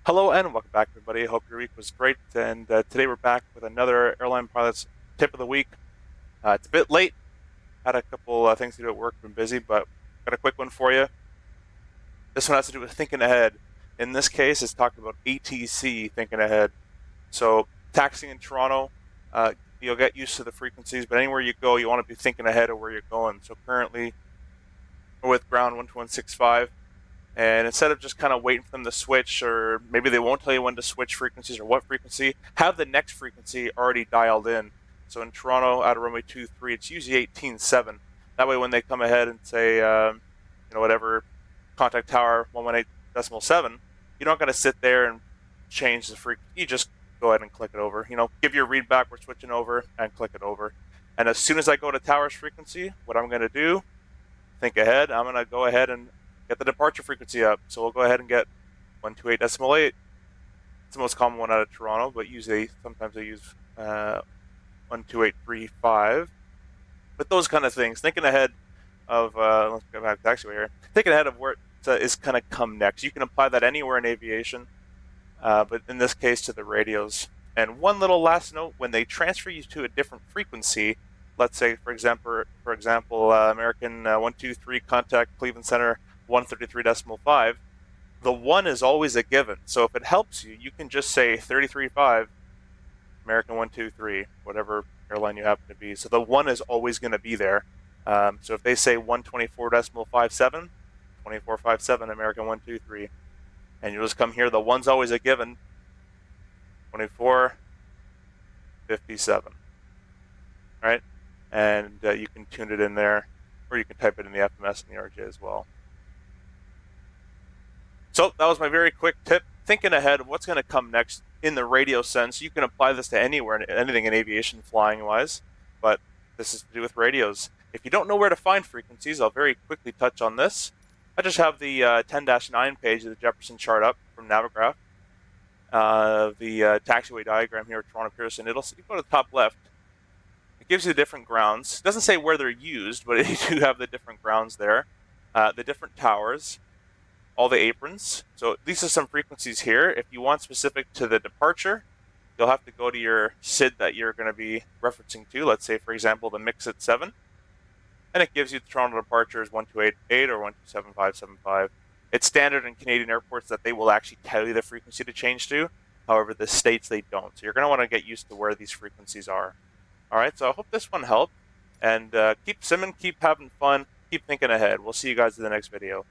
Hello and welcome back, everybody. I hope your week was great. And today we're back with another airline pilot's tip of the week. It's a bit late. Had a couple things to do at work. Been busy, but got a quick one for you. This one has to do with thinking ahead. In this case, it's talking about ATC thinking ahead. So taxiing in Toronto, you'll get used to the frequencies, but anywhere you go, you want to be thinking ahead of where you're going. So currently, we're with ground 12165. And instead of just kind of waiting for them to switch, or maybe they won't tell you when to switch frequencies or what frequency, have the next frequency already dialed in. So in Toronto, out of runway 23, it's usually 18.7. That way, when they come ahead and say, whatever, contact tower 118.7, you're not going to sit there and change the frequency. You just go ahead and click it over. Give your read back, we're switching over, and click it over. And as soon as I go to tower's frequency, what I'm going to do, think ahead, I'm going to go ahead and get the departure frequency up. So we'll go ahead and get 128.8. It's the most common one out of Toronto, but usually sometimes I use 12835. But those kind of things, thinking ahead of, let's go back to taxiway here, thinking ahead of where is going to come next. You can apply that anywhere in aviation, but in this case to the radios. And one little last note, when they transfer you to a different frequency, let's say, for example, American 123 contact Cleveland Center 133.5, the 1 is always a given. So if it helps you, you can just say 33.5, American 123, whatever airline you happen to be. So the 1 is always going to be there. So if they say 124.57, 2457, American 123, and you'll just come here, the 1's always a given, 2457, right? And you can tune it in there, or you can type it in the FMS and the RJ as well. So that was my very quick tip. Thinking ahead of what's going to come next in the radio sense. You can apply this to anywhere, anything in aviation flying wise, but this is to do with radios. If you don't know where to find frequencies, I'll very quickly touch on this. I just have the 10-9 page of the Jefferson chart up from Navigraph. The taxiway diagram here at Toronto Pearson. You go to the top left. It gives you the different grounds. It doesn't say where they're used, but you do have the different grounds there. The different towers. All the aprons. So these are some frequencies here. If you want specific to the departure, you'll have to go to your SID that you're going to be referencing to. Let's say, for example, the mix at 7. And it gives you the Toronto departures 1288 or 127575. It's standard in Canadian airports that they will actually tell you the frequency to change to. However, the States, they don't. So you're going to want to get used to where these frequencies are. All right, so I hope this one helped. And keep simming, keep having fun, keep thinking ahead. We'll see you guys in the next video.